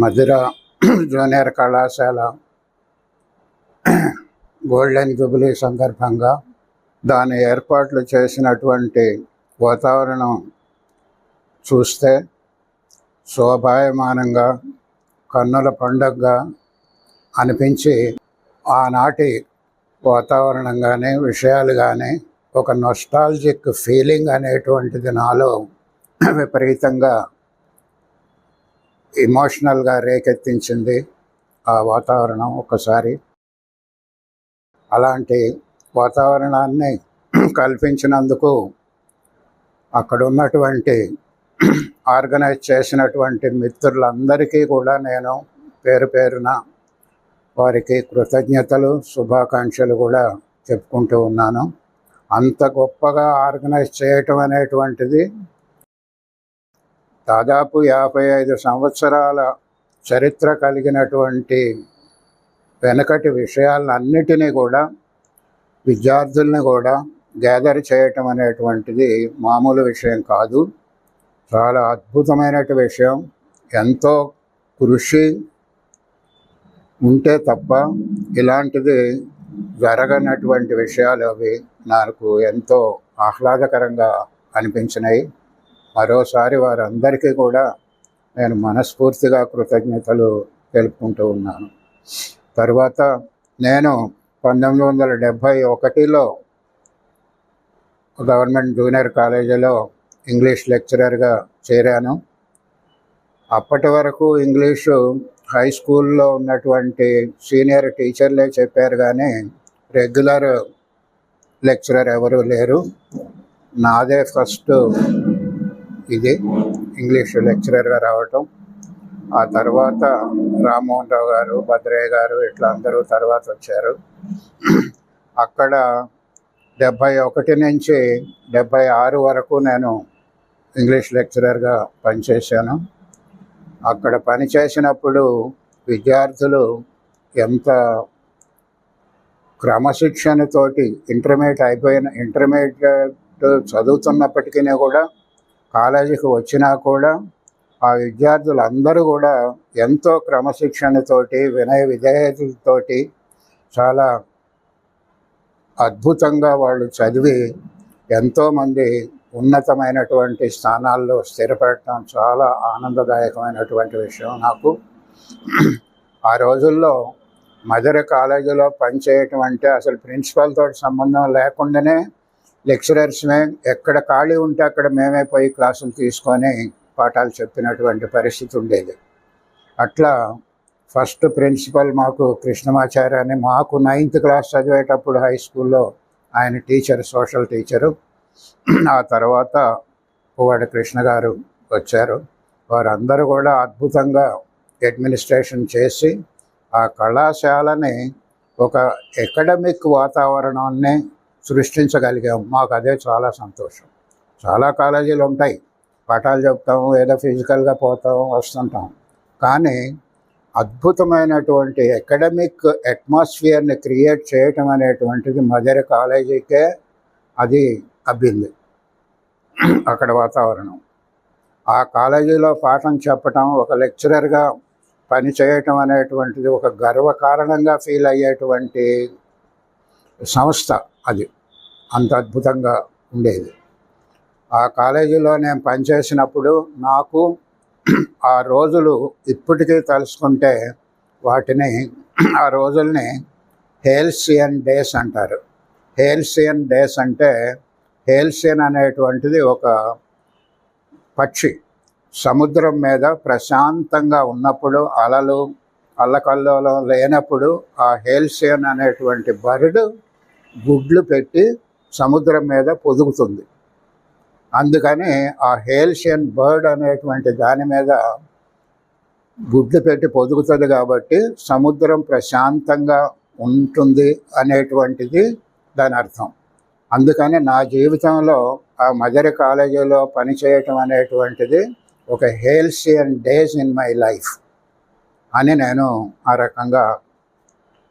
మధుర junior కళాశాల golden jubilee సందర్భంగా దాని ఏర్పాట్లు చేసినటువంటి వాతావరణం చూస్తే శోభాయమానంగా కన్నుల పండుగగా అనిపించి ఆనాటి వాతావరణం కానీ విషయాలు కానీ ఒక నొస్టాల్జిక్ ఫీలింగ్ అనేటువంటిది నాలో విపరీతంగా ఎమోషనల్గా రేకెత్తించింది ఆ వాతావరణం. ఒకసారి అలాంటి వాతావరణాన్ని కల్పించినందుకు అక్కడ ఉన్నటువంటి ఆర్గనైజ్ చేసినటువంటి మిత్రులందరికీ కూడా నేను పేరు పేరున వారికి కృతజ్ఞతలు శుభాకాంక్షలు కూడా చెప్పుకుంటూ ఉన్నాను. అంత గొప్పగా ఆర్గనైజ్ చేయటం అనేటువంటిది దాదాపు 55 సంవత్సరాల చరిత్ర కలిగినటువంటి వెనకటి విషయాలన్నిటినీ కూడా విద్యార్థుల్ని కూడా గ్యాదర్ చేయటం అనేటువంటిది మామూలు విషయం కాదు. చాలా అద్భుతమైనటువంటి విషయం. ఎంతో కృషి ఉంటే తప్ప ఇలాంటిది జరగనటువంటి విషయాలు అవి నాకు ఎంతో ఆహ్లాదకరంగా అనిపించినాయి. మరోసారి వారందరికీ కూడా నేను మనస్ఫూర్తిగా కృతజ్ఞతలు తెలుపుకుంటూ ఉన్నాను. తర్వాత నేను 1971లో గవర్నమెంట్ జూనియర్ కాలేజీలో ఇంగ్లీష్ లెక్చరర్గా చేరాను. అప్పటి వరకు ఇంగ్లీషు హై స్కూల్లో ఉన్నటువంటి సీనియర్ టీచర్లే చెప్పారు, కానీ రెగ్యులర్ లెక్చరర్ ఎవరూ లేరు. నాదే ఫస్ట్ ఇది ఇంగ్లీషు లెక్చరర్గా రావటం. ఆ తర్వాత రామ్మోహన్ రావు గారు, భద్రయ్య గారు ఇట్లా అందరూ తర్వాత వచ్చారు. అక్కడ 71 నుంచి 76 వరకు నేను ఇంగ్లీష్ లెక్చరర్గా పనిచేశాను. అక్కడ పనిచేసినప్పుడు విద్యార్థులు ఎంత క్రమశిక్షణతోటి ఇంటర్మీడియట్ చదువుతున్నప్పటికీ కూడా కాలేజీకి వచ్చినా కూడా ఆ విద్యార్థులందరూ కూడా ఎంతో క్రమశిక్షణతోటి వినయ విధేయతలతోటి చాలా అద్భుతంగా వాళ్ళు చదివి ఎంతోమంది ఉన్నతమైనటువంటి స్థానాల్లో స్థిరపడటం చాలా ఆనందదాయకమైనటువంటి విషయం నాకు. ఆ రోజుల్లో మధుర కాలేజీలో పనిచేయటం అంటే అసలు ప్రిన్సిపాల్ తోటి సంబంధం లేకుండానే లెక్చరర్స్మే ఎక్కడ ఖాళీ ఉంటే అక్కడ మేమే పోయి క్లాసులు తీసుకొని పాఠాలు చెప్పినటువంటి పరిస్థితి ఉండేది. అట్లా ఫస్ట్ ప్రిన్సిపల్ మాకు కృష్ణమాచార్య అని, మాకు 9th క్లాస్ చదివేటప్పుడు హై స్కూల్లో ఆయన టీచర్, సోషల్ టీచరు. ఆ తర్వాత పువ్వాడ కృష్ణ గారు వచ్చారు. వారందరూ కూడా అద్భుతంగా అడ్మినిస్ట్రేషన్ చేసి ఆ కళాశాలని ఒక అకాడమిక్ వాతావరణాన్ని సృష్టించగలిగాం. మాకు అదే చాలా సంతోషం. చాలా కాలేజీలు ఉంటాయి, పాఠాలు చెప్తాము, ఏదో ఫిజికల్గా పోతాము వస్తుంటాం, కానీ అద్భుతమైనటువంటి అకాడమిక్ అట్మాస్ఫియర్ని క్రియేట్ చేయటం అనేటువంటిది మధుర కాలేజీకే అది అబ్బింది. అక్కడ వాతావరణం, ఆ కాలేజీలో పాఠం చెప్పటం, ఒక లెక్చరర్గా పని చేయటం అనేటువంటిది ఒక గర్వకారణంగా ఫీల్ అయ్యేటువంటి సంస్థ అది. అంత అద్భుతంగా ఉండేది. ఆ కాలేజీలో నేను పనిచేసినప్పుడు నాకు ఆ రోజులు ఇప్పటికీ తలుచుకుంటే వాటిని, ఆ రోజుల్ని హేల్సియన్ డేస్ అంటారు. హేల్సియన్ డేస్ అంటే, హేల్సియన్ అనేటువంటిది ఒక పక్షి సముద్రం మీద ప్రశాంతంగా ఉన్నప్పుడు, అలలు అల్లకల్లోలం లేనప్పుడు ఆ హేల్సియన్ అనేటువంటి బర్డ్ గుడ్లు పెట్టి సముద్రం మీద పొదుగుతుంది. అందుకని ఆ హేల్సియన్ బర్డ్ అనేటువంటి దాని మీద గుడ్లు పెట్టి పొదుగుతుంది కాబట్టి సముద్రం ప్రశాంతంగా ఉంటుంది అనేటువంటిది దాని అర్థం. అందుకని నా జీవితంలో ఆ మధుర కాలేజీలో పనిచేయటం అనేటువంటిది ఒక హేల్సియన్ డేస్ ఇన్ మై లైఫ్ అని నేను ఆ రకంగా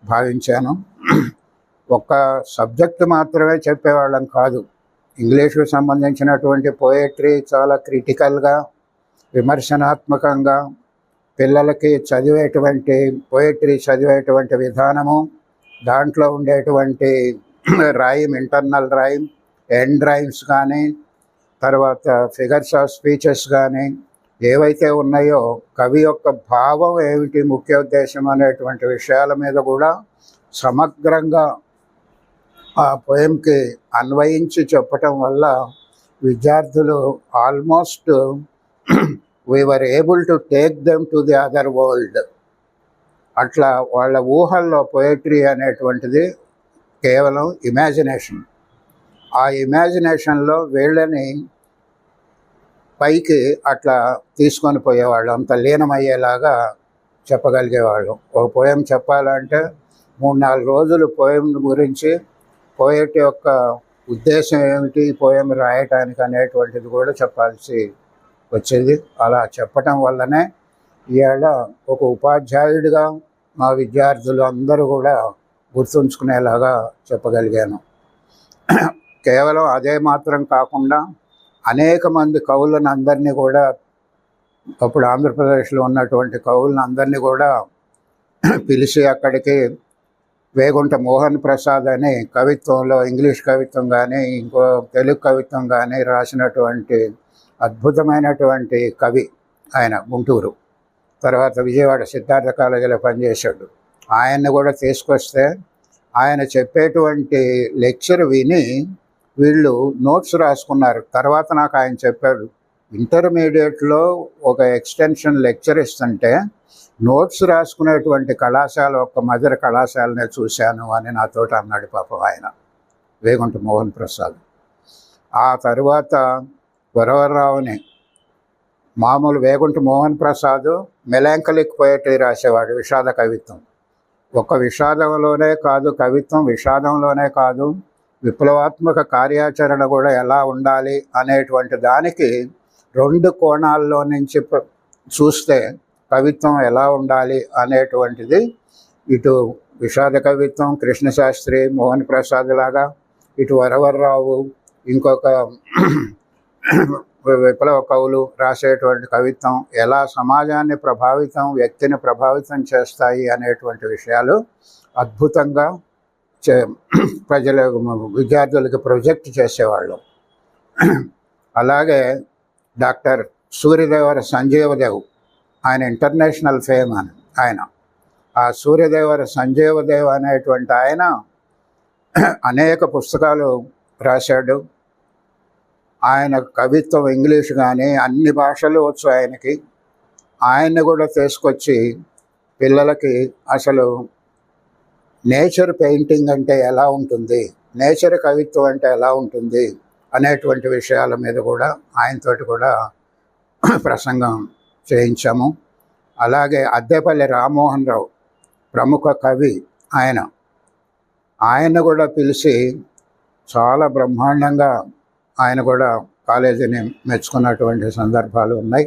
భావించాను. ఒక్క సబ్జెక్టు మాత్రమే చెప్పేవాళ్ళం కాదు. ఇంగ్లీష్కు సంబంధించినటువంటి పోయట్రీ చాలా క్రిటికల్గా, విమర్శనాత్మకంగా, పిల్లలకి చదివేటువంటి పోయట్రీ చదివేటువంటి విధానము, దాంట్లో ఉండేటువంటి rhyme, internal rhyme, end rhymes కానీ, తర్వాత ఫిగర్స్ ఆఫ్ స్పీచెస్ కానీ ఏవైతే ఉన్నాయో కవి యొక్క భావం ఏమిటి, ముఖ్య ఉద్దేశం అనేటువంటి విషయాల మీద కూడా సమగ్రంగా ఆ పోయంకి అన్వయించి చెప్పటం వల్ల విద్యార్థులు almost we were able to take them to the other world. అట్లా వాళ్ళ ఊహల్లో పోయట్రీ అనేటువంటిది కేవలం ఇమాజినేషన్. ఆ ఇమాజినేషన్లో వీళ్ళని పైకి అట్లా తీసుకొని పోయేవాళ్ళు, అంత లీనమయ్యేలాగా చెప్పగలిగేవాళ్ళు. ఒక పోయం చెప్పాలంటే 3-4 రోజులు పోయం గురించి, పోయట్ యొక్క ఉద్దేశం ఏమిటి, పోయం రాయటానికి అనేటువంటిది కూడా చెప్పాల్సి వచ్చేది. అలా చెప్పటం వల్లనే ఇవాళ ఒక ఉపాధ్యాయుడిగా మా విద్యార్థులు అందరూ కూడా గుర్తుంచుకునేలాగా చెప్పగలిగాను. కేవలం అదే మాత్రం కాకుండా అనేక మంది కవులను అందరినీ కూడా, అప్పుడు ఆంధ్రప్రదేశ్లో ఉన్నటువంటి కవులను అందరినీ కూడా పిలిచి అక్కడికి వేగుంట మోహన్ ప్రసాద్ అని కవిత్వంలో ఇంగ్లీష్ కవిత్వం కానీ ఇంకో తెలుగు కవిత్వం కానీ రాసినటువంటి అద్భుతమైనటువంటి కవి ఆయన, గుంటూరు, తర్వాత విజయవాడ సిద్ధార్థ కాలేజీలో పనిచేశాడు. ఆయన్ని కూడా తీసుకొస్తే ఆయన చెప్పేటువంటి లెక్చర్ విని వీళ్ళు నోట్స్ రాసుకున్నారు. తర్వాత నాకు ఆయన చెప్పాడు, ఇంటర్మీడియట్లో ఒక ఎక్స్టెన్షన్ లెక్చర్ ఇస్తుంటే నోట్స్ రాసుకునేటువంటి కళాశాల ఒక్క మధుర కళాశాలనే చూశాను అని నాతో అన్నాడు పాపం ఆయన, వేగుంట మోహన్ ప్రసాద్. ఆ తరువాత వరవరరావుని, మామూలు వేగుంట మోహన్ ప్రసాద్ మెలాంకలిక్ పోయట్రీ రాసేవాడు, విషాద కవిత్వం. ఒక విషాదంలోనే కాదు, కవిత్వం విషాదంలోనే కాదు, విప్లవాత్మక కార్యాచరణ కూడా ఎలా ఉండాలి అనేటువంటి దానికి 2 కోణాల్లో నుంచి చూస్తే కవిత్వం ఎలా ఉండాలి అనేటువంటిది, ఇటు విషాద కవిత్వం కృష్ణశాస్త్రి, మోహన్ ప్రసాద్ లాగా, ఇటు వరవరరావు, ఇంకొక విప్లవ కవులు రాసేటువంటి కవిత్వం ఎలా సమాజాన్ని ప్రభావితం, వ్యక్తిని ప్రభావితం చేస్తాయి అనేటువంటి విషయాలు అద్భుతంగా విద్యార్థులకి ప్రొజెక్ట్ చేసేవాళ్ళు. అలాగే డాక్టర్ సూర్యదేవర సంజీవదేవ్, ఆయన ఇంటర్నేషనల్ ఫేమ్ అని ఆయన. ఆ సూర్యదేవర సంజీవదేవ్ అనేటువంటి ఆయన అనేక పుస్తకాలు రాశాడు. ఆయన కవిత్వం ఇంగ్లీష్ కానీ అన్ని భాషలు వచ్చు ఆయనకి. ఆయన్ని కూడా తీసుకొచ్చి పిల్లలకి అసలు నేచర్ పెయింటింగ్ అంటే ఎలా ఉంటుంది, నేచర్ కవిత్వం అంటే ఎలా ఉంటుంది అనేటువంటి విషయాల మీద కూడా ఆయనతోటి కూడా ప్రసంగం చేయించాము. అలాగే అద్దెపల్లి రామ్మోహన్ రావు, ప్రముఖ కవి, ఆయన కూడా పిలిచి చాలా బ్రహ్మాండంగా ఆయన కూడా కాలేజీని మెచ్చుకున్నటువంటి సందర్భాలు ఉన్నాయి.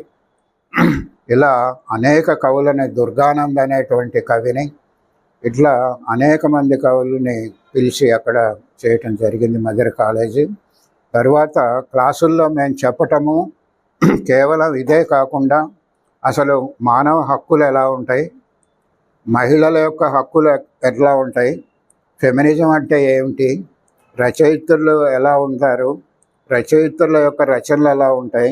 ఇలా అనేక కవులని, దుర్గానంద్ అనేటువంటి కవిని, ఇట్లా అనేక మంది కవులని పిలిచి అక్కడ చేయటం జరిగింది మదర్ కాలేజీ. తర్వాత క్లాసుల్లో మేము చెప్పటము కేవలం ఇదే కాకుండా అసలు మానవ హక్కులు ఎలా ఉంటాయి, మహిళల యొక్క హక్కులు ఎట్లా ఉంటాయి, ఫెమినిజం అంటే ఏమిటి, రచయితలు ఎలా ఉంటారు, రచయితల యొక్క రచనలు ఎలా ఉంటాయి,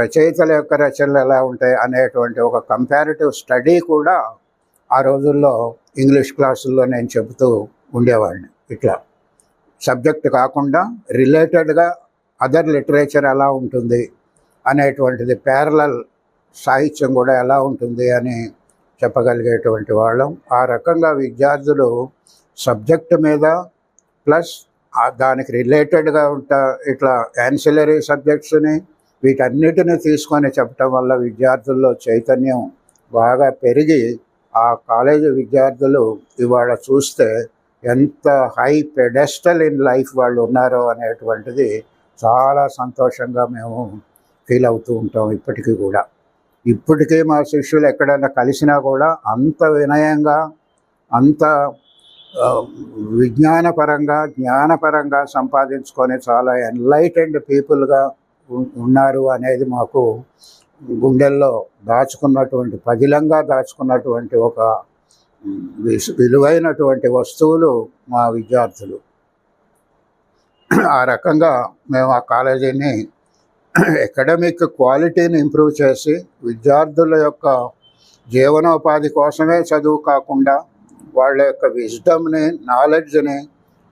రచయితల యొక్క రచనలు ఎలా ఉంటాయి అనేటువంటి ఒక కంపారిటివ్ స్టడీ కూడా ఆ రోజుల్లో ఇంగ్లీష్ క్లాసుల్లో నేను చెబుతూ ఉండేవాడిని. ఇట్లా సబ్జెక్ట్ కాకుండా రిలేటెడ్గా అదర్ లిటరేచర్ ఎలా ఉంటుంది అనేటువంటిది, ప్యారలల్ సాహిత్యం కూడా ఎలా ఉంటుంది అని చెప్పగలిగేటువంటి వాళ్ళం. ఆ రకంగా విద్యార్థులు సబ్జెక్టు మీద ప్లస్ దానికి రిలేటెడ్గా ఇట్లా యాన్సిలరీ సబ్జెక్ట్స్ని వీటన్నిటిని తీసుకొని చెప్పటం వల్ల విద్యార్థుల్లో చైతన్యం బాగా పెరిగి ఆ కాలేజీ విద్యార్థులు ఇవాళ చూస్తే ఎంత హై పెడెస్టల్ ఇన్ లైఫ్ వాళ్ళు ఉన్నారో అనేటువంటిది చాలా సంతోషంగా మేము ఫీల్ అవుతూ ఉంటాం. ఇప్పటికీ మా శిష్యులు ఎక్కడైనా కలిసినా కూడా అంత వినయంగా, అంత జ్ఞానపరంగా సంపాదించుకొని చాలా ఎన్లైటెండ్ పీపుల్గా ఉన్నారు అనేది మాకు గుండెల్లో దాచుకున్నటువంటి పదిలంగా దాచుకున్నటువంటి ఒక విలువైనటువంటి వస్తువులు మా విద్యార్థులు. ఆ రకంగా మేము ఆ కాలేజీని అకాడమిక్ క్వాలిటీని ఇంప్రూవ్ చేసి విద్యార్థుల యొక్క జీవనోపాధి కోసమే చదువు కాకుండా వాళ్ళ యొక్క విజ్డమ్ని, నాలెడ్జ్ని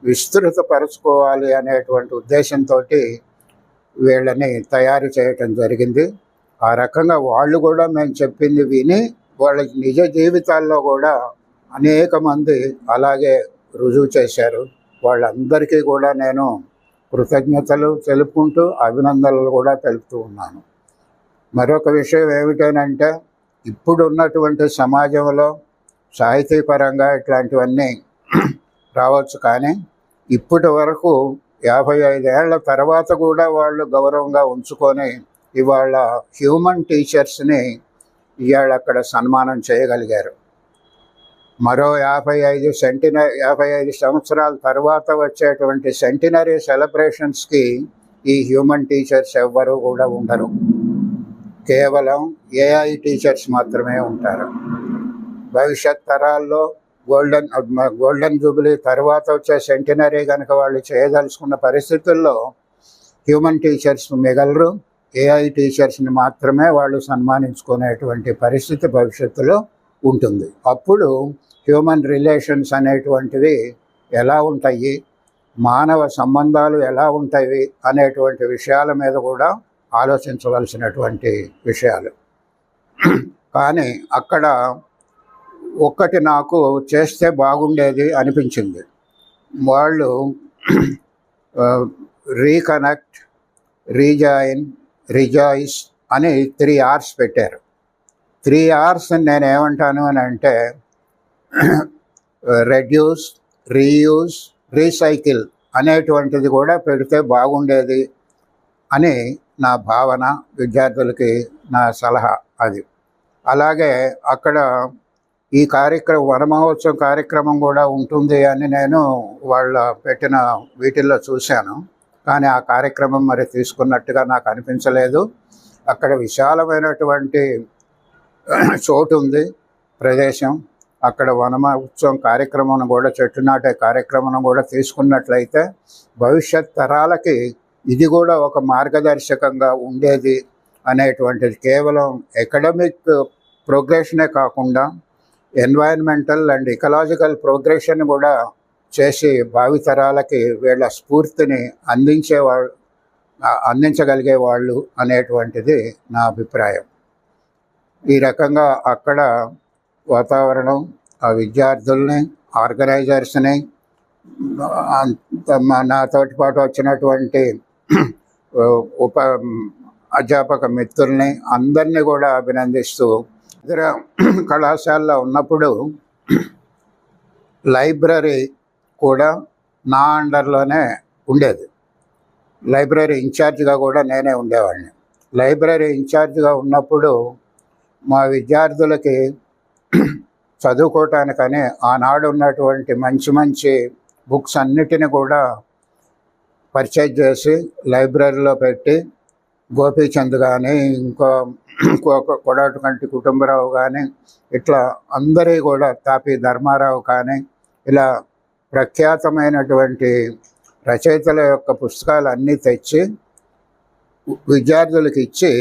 విస్తృతపరచుకోవాలి అనేటువంటి ఉద్దేశంతో వీళ్ళని తయారు చేయటం జరిగింది. ఆ రకంగా వాళ్ళు కూడా మేము చెప్పింది విని వాళ్ళ నిజ జీవితాల్లో కూడా అనేక మంది అలాగే రుజువు చేశారు. వాళ్ళందరికీ కూడా నేను కృతజ్ఞతలు తెలుపుకుంటూ అభినందనలు కూడా తెలుపుతూ ఉన్నాను. మరొక విషయం ఏమిటంటే, ఇప్పుడు ఉన్నటువంటి సమాజంలో సాహితీపరంగా ఇట్లాంటివన్నీ రావచ్చు, కానీ ఇప్పటి వరకు 55 ఏళ్ల తర్వాత కూడా వాళ్ళు గౌరవంగా ఉంచుకొని ఇవాళ హ్యూమన్ టీచర్స్ని ఇవాళ అక్కడ సన్మానం చేయగలిగారు. మరో 55 సంవత్సరాల తర్వాత వచ్చేటువంటి సెంటినరీ సెలబ్రేషన్స్కి ఈ హ్యూమన్ టీచర్స్ ఎవ్వరూ కూడా ఉండరు. కేవలం ఏఐ టీచర్స్ మాత్రమే ఉంటారు. భవిష్యత్ తరాల్లో గోల్డెన్ జూబిలీ తర్వాత వచ్చే సెంటినరీ కనుక వాళ్ళు చేయదలుచుకున్న పరిస్థితుల్లో హ్యూమన్ టీచర్స్ మిగలరు. ఏఐ టీచర్స్ని మాత్రమే వాళ్ళు సన్మానించుకునేటువంటి పరిస్థితి భవిష్యత్తులో ఉంటుంది. అప్పుడు హ్యూమన్ రిలేషన్స్ అనేటువంటివి ఎలా ఉంటాయి, మానవ సంబంధాలు ఎలా ఉంటాయి అనేటువంటి విషయాల మీద కూడా ఆలోచించవలసినటువంటి విషయాలు. కానీ అక్కడ ఒక్కటి నాకు చేస్తే బాగుండేది అనిపించింది. వాళ్ళు రీకనెక్ట్, రీజాయిన్, రిజాయిస్ అని 3 R's పెట్టారు. 3 R's నేనేమంటాను అని అంటే రెడ్యూస్, రీయూజ్, రీసైకిల్ అనేటువంటిది కూడా పెడితే బాగుండేది అని నా భావన, విద్యార్థులకి నా సలహా అది. అలాగే అక్కడ ఈ వన మహోత్సవం కార్యక్రమం కూడా ఉంటుంది అని నేను వాళ్ళ పెట్టిన వీటిల్లో చూశాను. కానీ ఆ కార్యక్రమం మరి తీసుకున్నట్టుగా నాకు అనిపించలేదు. అక్కడ విశాలమైనటువంటి చోటు ఉంది, ప్రదేశం. అక్కడ వన మహోత్సవం కార్యక్రమం కూడా, చెట్టు నాటే కార్యక్రమం కూడా తీసుకున్నట్లయితే భవిష్యత్ తరాలకి ఇది కూడా ఒక మార్గదర్శకంగా ఉండేది అనేటువంటిది. కేవలం అకాడమిక్ ప్రోగ్రెషనే కాకుండా ఎన్వైరన్మెంటల్ అండ్ ఇకలాజికల్ ప్రోగ్రెషన్ కూడా చేసి భావితరాలకి వీళ్ళ స్ఫూర్తిని అందించగలిగే వాళ్ళు అనేటువంటిది నా అభిప్రాయం. ఈ రకంగా అక్కడ వాతావరణం, ఆ విద్యార్థుల్ని, ఆర్గనైజర్స్ని, నాతోటి పాటు వచ్చినటువంటి అధ్యాపక మిత్రుల్ని అందరినీ కూడా అభినందిస్తూ, ఇతర కళాశాలలో ఉన్నప్పుడు లైబ్రరీ కూడా నా అండర్లోనే ఉండేది. లైబ్రరీ ఇన్ఛార్జ్గా కూడా నేనే ఉండేవాడిని. లైబ్రరీ ఇన్ఛార్జ్గా ఉన్నప్పుడు మా విద్యార్థులకి చదువుకోవటానికని ఆనాడు ఉన్నటువంటి మంచి మంచి బుక్స్ అన్నిటిని కూడా పర్చేజ్ చేసి లైబ్రరీలో పెట్టి, గోపీచంద్ కానీ, కొడాటికంటి కుటుంబరావు కానీ, ఇట్లా అందరి కూడా, తాపీ ధర్మారావు కానీ, ఇలా ప్రఖ్యాతమైనటువంటి రచయితల యొక్క పుస్తకాలు అన్నీ తెచ్చి విద్యార్థులకు ఇచ్చి,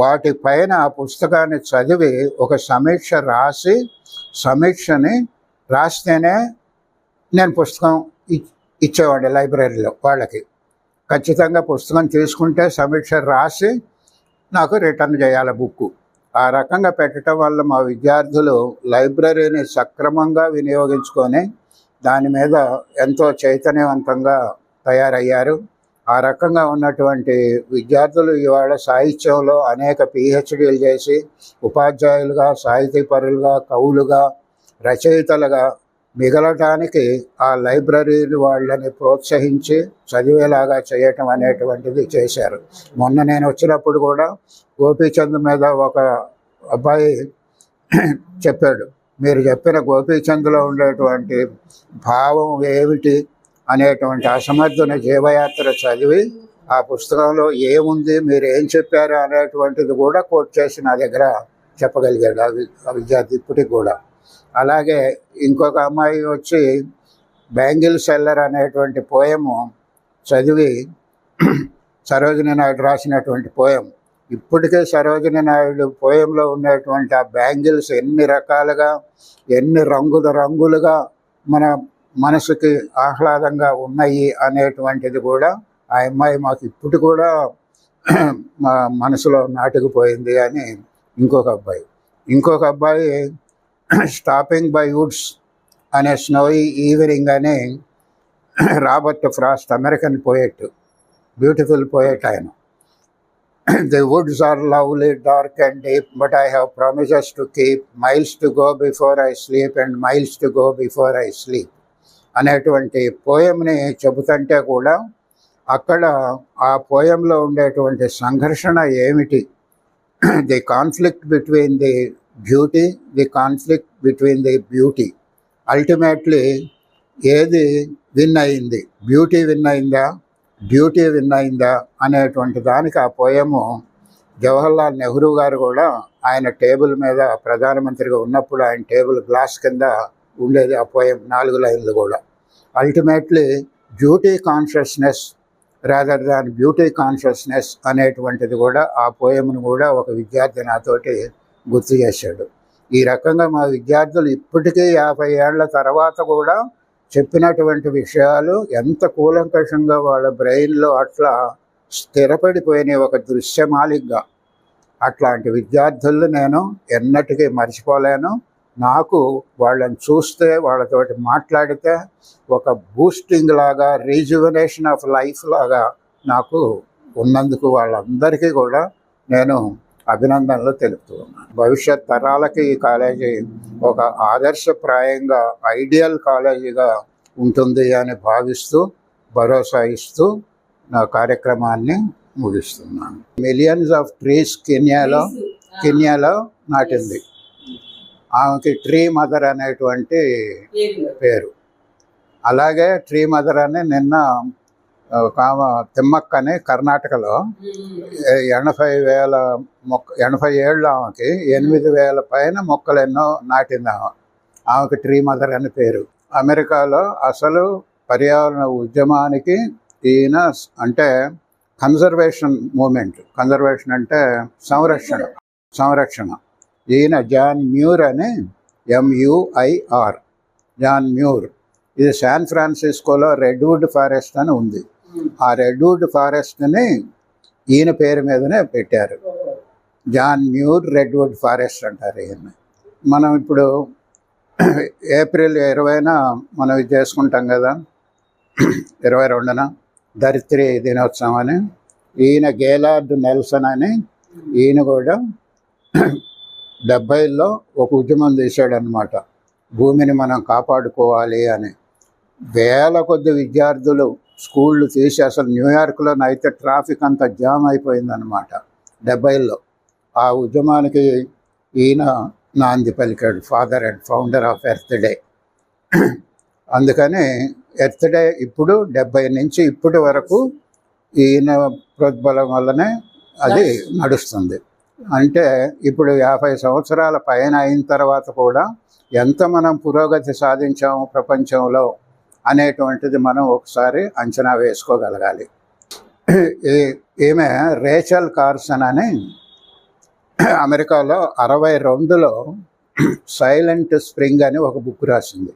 వాటిపైన ఆ పుస్తకాన్ని చదివి ఒక సమీక్ష రాసి, సమీక్షని రాస్తేనే నేను పుస్తకం ఇచ్చేవాడిని లైబ్రరీలో. వాళ్ళకి ఖచ్చితంగా పుస్తకం తీసుకుంటే సమీక్ష రాసి నాకు రిటర్న్ చేయాలి బుక్కు. ఆ రకంగా పెట్టడం వల్ల మా విద్యార్థులు లైబ్రరీని సక్రమంగా వినియోగించుకొని దాని మీద ఎంతో చైతన్యవంతంగా తయారయ్యారు. ఆ రకంగా ఉన్నటువంటి విద్యార్థులు ఇవాళ సాహిత్యంలో అనేక PhDలు చేసి ఉపాధ్యాయులుగా, సాహితీపరులుగా, కవులుగా, రచయితలుగా మిగలటానికి ఆ లైబ్రరీని వాళ్ళని ప్రోత్సహించి చదివేలాగా చేయటం అనేటువంటిది చేశారు. మొన్న నేను వచ్చినప్పుడు కూడా గోపీచంద్ మీద ఒక అబ్బాయి చెప్పాడు, మీరు చెప్పిన గోపీచంద్లో ఉండేటువంటి భావం ఏమిటి అనేటువంటి అసమర్థుని జీవయాత్ర చదివి ఆ పుస్తకంలో ఏముంది, మీరు ఏం చెప్పారు అనేటువంటిది కూడా కోట్ చేసి నా దగ్గర చెప్పగలిగాడు ఆ విద్యార్థి ఇప్పటికి కూడా. అలాగే ఇంకొక అమ్మాయి వచ్చి బ్యాంగిల్ సెల్లర్ అనేటువంటి పోయము చదివి, సరోజినీ నాయుడు రాసినటువంటి పోయం, ఇప్పటికే సరోజినీ నాయుడు పోయంలో ఉన్నటువంటి ఆ బ్యాంగిల్స్ ఎన్ని రకాలుగా, ఎన్ని రంగులుగా మన మనసుకి ఆహ్లాదంగా ఉన్నాయి అనేటువంటిది కూడా ఆ అమ్మాయి మాకు ఇప్పుడు కూడా మా మనసులో నాటుకుపోయింది అని ఇంకొక అబ్బాయి స్టాపింగ్ బై వుడ్స్ అనే స్నోయి ఈవినింగ్ అని Robert Frost, American poet, beautiful poet ఆయన. The woods are lovely, dark and deep, but I have promises to keep, miles to go before I sleep and miles to go before I sleep అనేటువంటి పోయంని చెబుతుంటే కూడా అక్కడ ఆ పోయంలో ఉండేటువంటి సంఘర్షణ ఏమిటి, the conflict between the beauty, the conflict between the beauty, ultimately ఏది win అయింది, బ్యూటీ విన్ అయిందా, డ్యూటీ విన్ అయిందా అనేటువంటి దానికి ఆ పోయము జవహర్లాల్ నెహ్రూ గారు కూడా ఆయన టేబుల్ మీద ప్రధానమంత్రిగా ఉన్నప్పుడు ఆయన టేబుల్ గ్లాస్ కింద ఉండేది ఆ పోయం, 4 లైన్లు కూడా. Ultimately duty consciousness rather than beauty consciousness అనేటువంటిది కూడా ఆ పోయమును కూడా ఒక విద్యార్థి నాతోటి గుర్తు చేశాడు. ఈ రకంగా మా విద్యార్థులు ఇప్పటికీ 50 ఏళ్ల తర్వాత కూడా చెప్పినటువంటి విషయాలు ఎంత కూలంకషంగా వాళ్ళ బ్రెయిన్లో అట్లా స్థిరపడిపోయిన ఒక దృశ్యమాలికగా. అట్లాంటి విద్యార్థులను నేను ఎన్నటికీ మర్చిపోలేను. నాకు వాళ్ళని చూస్తే, వాళ్ళతోటి మాట్లాడితే ఒక బూస్టింగ్ లాగా, రీజువనేషన్ ఆఫ్ లైఫ్ లాగా నాకు ఉన్నందుకు వాళ్ళందరికీ కూడా నేను అభినందనలు తెలుపుతూ ఉన్నాను. భవిష్యత్ తరాలకి ఈ కాలేజీ ఒక ఆదర్శప్రాయంగా, ఐడియల్ కాలేజీగా ఉంటుంది అని భావిస్తూ, భరోసా ఇస్తూ నా కార్యక్రమాన్ని ముగిస్తున్నాను. మిలియన్స్ ఆఫ్ ట్రీస్ కెన్యాలో నాటింది. ఆమెకి ట్రీ మదర్ అనేటువంటి పేరు. అలాగే ట్రీ మదర్ అని నిన్న తిమ్మక్క అని కర్ణాటకలో 80 ఏళ్ళు ఆమెకి 8,000 పైన మొక్కలు ఎన్నో నాటింది ఆమెకి ట్రీ మదర్ అని పేరు. అమెరికాలో అసలు పర్యావరణ ఉద్యమానికి ఈయన అంటే కన్జర్వేషన్ మూమెంట్, కన్జర్వేషన్ అంటే సంరక్షణ, ఈయన జాన్ మ్యూర్ అని, MUIR, జాన్ మ్యూర్. ఇది శాన్ ఫ్రాన్సిస్కోలో రెడ్వుడ్ ఫారెస్ట్ అని ఉంది. ఆ రెడ్వుడ్ ఫారెస్ట్ని ఈయన పేరు మీదనే పెట్టారు. జాన్ మ్యూర్ రెడ్వుడ్ ఫారెస్ట్ అంటారు ఈయన. మనం ఇప్పుడు ఏప్రిల్ 20న మనం ఇది చేసుకుంటాం కదా, 22న ధరిత్రి దినోత్సవం అని. ఈయన గేలార్డ్ నెల్సన్ అని, ఈయన కూడా 70లో ఒక ఉద్యమం చేశాడనమాట, భూమిని మనం కాపాడుకోవాలి అని. వేల కొద్ది విద్యార్థులు స్కూళ్ళు తీసి, అసలు న్యూయార్క్లో అయితే ట్రాఫిక్ అంతా జామ్ అయిపోయిందనమాట 70లో. ఆ ఉద్యమానికి ఈయన నాంది పలికాడు, father and founder of earth day. అందుకని ఎర్త్ డే ఇప్పుడు 70 నుంచి ఇప్పటి వరకు ఈయన ప్రోద్బలం వల్లనే అది నడుస్తుంది. అంటే ఇప్పుడు 50 సంవత్సరాల పైన అయిన తర్వాత కూడా ఎంత మనం పురోగతి సాధించాము ప్రపంచంలో అనేటువంటిది మనం ఒకసారి అంచనా వేసుకోగలగాలి. ఈమె రేచల్ కార్సన్ అని అమెరికాలో 62లో సైలెంట్ స్ప్రింగ్ అని ఒక బుక్ రాసింది.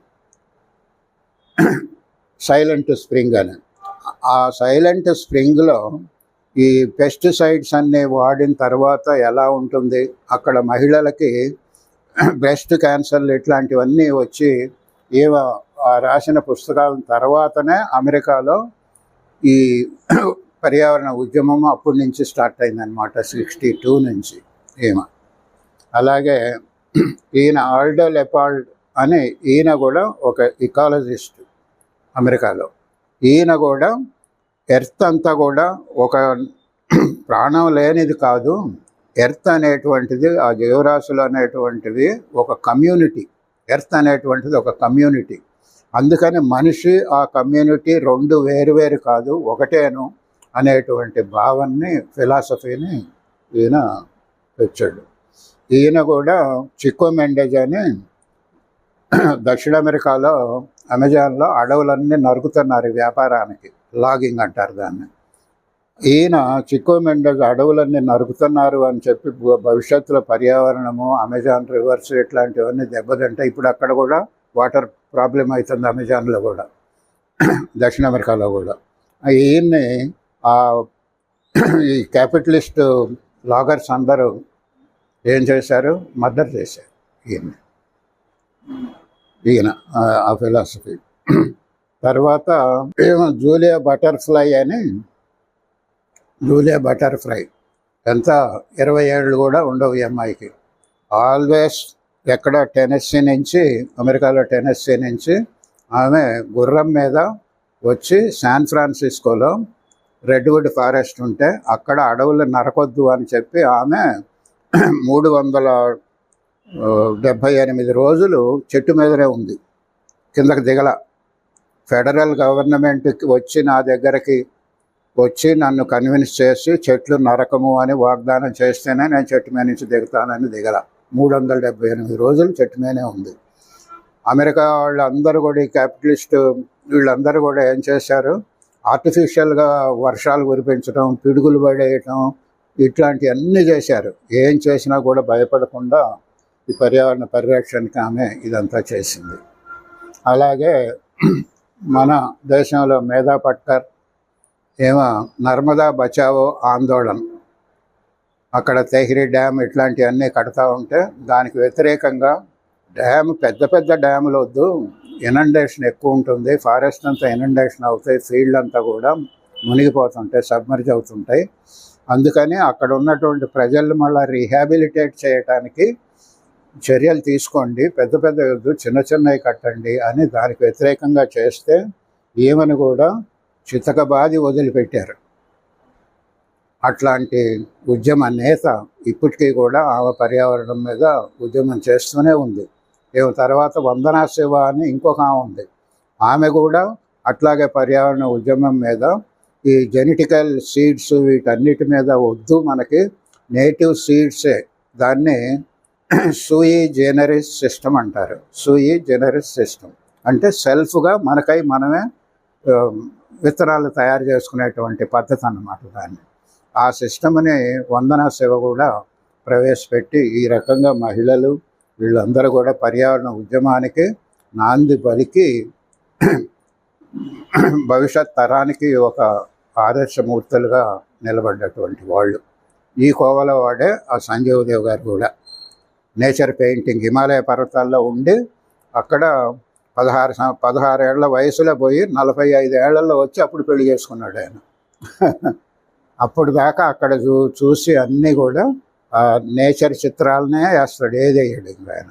సైలెంట్ స్ప్రింగ్ అని. ఆ సైలెంట్ స్ప్రింగ్లో ఈ పెస్టిసైడ్స్ అన్నీ వాడిన తర్వాత ఎలా ఉంటుంది, అక్కడ మహిళలకి బ్రెస్ట్ క్యాన్సర్లు ఇట్లాంటివన్నీ వచ్చి రాసిన పుస్తకాల తర్వాతనే అమెరికాలో ఈ పర్యావరణ ఉద్యమం అప్పటి నుంచి స్టార్ట్ అయిందనమాట, 62 నుంచి ఈమె. అలాగే ఈయన ఆల్డో లెపాల్డ్ అని, ఈయన కూడా ఒక ఇకాలజిస్ట్ అమెరికాలో. ఈయన కూడా ఎర్త్ అంతా కూడా ఒక ప్రాణం లేనిది కాదు, ఎర్త్ అనేటువంటిది, ఆ జీవరాశులు అనేటువంటిది ఒక కమ్యూనిటీ, ఎర్త్ అనేటువంటిది ఒక కమ్యూనిటీ. అందుకని మనిషి ఆ కమ్యూనిటీ 2 వేరు కాదు, ఒకటేను అనేటువంటి భావాన్ని, ఫిలాసఫీని ఈయన తెచ్చాడు. ఈయన కూడా చిక్కో మెండెజ్ అని దక్షిణ అమెరికాలో అమెజాన్లో అడవులన్నీ నరుకుతున్నారు వ్యాపారానికి, లాగింగ్ అంటారు దాన్ని. ఈయన చిక్కో మెండెజ్ అడవులన్నీ నరుకుతున్నారు అని చెప్పి భవిష్యత్తులో పర్యావరణము, అమెజాన్ రివర్స్ ఇట్లాంటివన్నీ దెబ్బతింటాయి. ఇప్పుడు అక్కడ కూడా వాటర్ ప్రాబ్లం అవుతుంది, అమెజాన్లో కూడా, దక్షిణ అమెరికాలో కూడా. ఈయన్ని ఈ క్యాపిటలిస్ట్ లాగర్స్ అందరూ ఏం చేశారు, మర్డర్ చేశారు ఈయన ఆ ఫిలాసఫీ. తర్వాత జూలియా బటర్ఫ్లై ఎంత 20 ఏళ్ళు కూడా ఉండవు ఈ అమ్మాయికి. ఆల్వేస్ ఎక్కడ అమెరికాలో టెనెస్సీ నుంచి ఆమె గుర్రం మీద వచ్చి శాన్ ఫ్రాన్సిస్కోలో రెడ్వుడ్ ఫారెస్ట్ ఉంటే అక్కడ అడవులు నరకొద్దు అని చెప్పి ఆమె 378 రోజులు చెట్టు మీదనే ఉంది, కిందకి దిగల. ఫెడరల్ గవర్నమెంట్కి వచ్చి నా దగ్గరికి వచ్చి నన్ను కన్విన్స్ చేసి చెట్లు నరకము అని వాగ్దానం చేస్తేనే నేను చెట్టు మీద నుంచి దిగుతానని దిగల. 378 రోజులు చెట్టు మీదనే ఉంది. అమెరికా వాళ్ళందరూ కూడా, ఈ క్యాపిటలిస్ట్ వీళ్ళందరూ కూడా ఏం చేశారు, ఆర్టిఫిషియల్గా వర్షాలు కురిపించడం, పిడుగులు పడేయటం, ఇట్లాంటివన్నీ చేశారు. ఏం చేసినా కూడా భయపడకుండా ఈ పర్యావరణ పరిరక్షణకి ఆమె ఇదంతా చేసింది. అలాగే మన దేశంలో మేధా పట్కర్ ఏమో నర్మదా బచావో ఆందోళన, అక్కడ తెహ్రీ డ్యామ్ ఇట్లాంటివన్నీ కడతా ఉంటే దానికి వ్యతిరేకంగా పెద్ద పెద్ద డ్యాములు వద్దు, ఇనండేషన్ ఎక్కువ ఉంటుంది, ఫారెస్ట్ అంతా ఇనండేషన్ అవుతాయి, ఫీల్డ్ అంతా కూడా మునిగిపోతుంటాయి, సబ్మర్జ్ అవుతుంటాయి, అందుకని అక్కడ ఉన్నటువంటి ప్రజలు మళ్ళీ రీహాబిలిటేట్ చేయటానికి చర్యలు తీసుకోండి, పెద్ద పెద్ద వద్దు, చిన్న చిన్నవి కట్టండి అని దానికి వ్యతిరేకంగా చేస్తే ఈమెను కూడా చితకబాది వదిలిపెట్టారు. అట్లాంటి ఉద్యమ నేత ఇప్పటికీ కూడా ఆమె పర్యావరణం మీద ఉద్యమం చేస్తూనే ఉంది. తర్వాత వందనా శివ అని ఇంకొక ఆమె ఉంది, ఆమె కూడా అట్లాగే పర్యావరణ ఉద్యమం మీద, ఈ జెనెటికల్ సీడ్స్ వీటన్నిటి మీద వద్దు, మనకి నేటివ్ సీడ్సే, దాన్ని సూయి జెనరిస్ సిస్టమ్ అంటారు. సూయి జెనరిస్ సిస్టమ్ అంటే సెల్ఫ్గా మనకై మనమే విత్తనాలు తయారు చేసుకునేటువంటి పద్ధతి అన్నమాట. దాన్ని ఆ సిస్టమ్ని వందనా శివ కూడా ప్రవేశపెట్టి ఈ రకంగా మహిళలు వీళ్ళందరూ కూడా పర్యావరణ ఉద్యమానికి నాంది పలికి భవిష్యత్ తరానికి ఒక ఆదర్శమూర్తులుగా నిలబడ్డటువంటి వాళ్ళు. ఈ కోవలో వాడే ఆ సంజీవ్ దేవ్ గారు కూడా నేచర్ పెయింటింగ్ హిమాలయ పర్వతాల్లో ఉండి అక్కడ 16 ఏళ్ల వయసులో పోయి 45 ఏళ్లలో వచ్చి అప్పుడు పెళ్లి చేసుకున్నాడు ఆయన. అప్పుడు దాకా అక్కడ చూసి అన్నీ కూడా నేచర్ చిత్రాలనే వేస్తాడు, ఏది వేయడు ఆయన.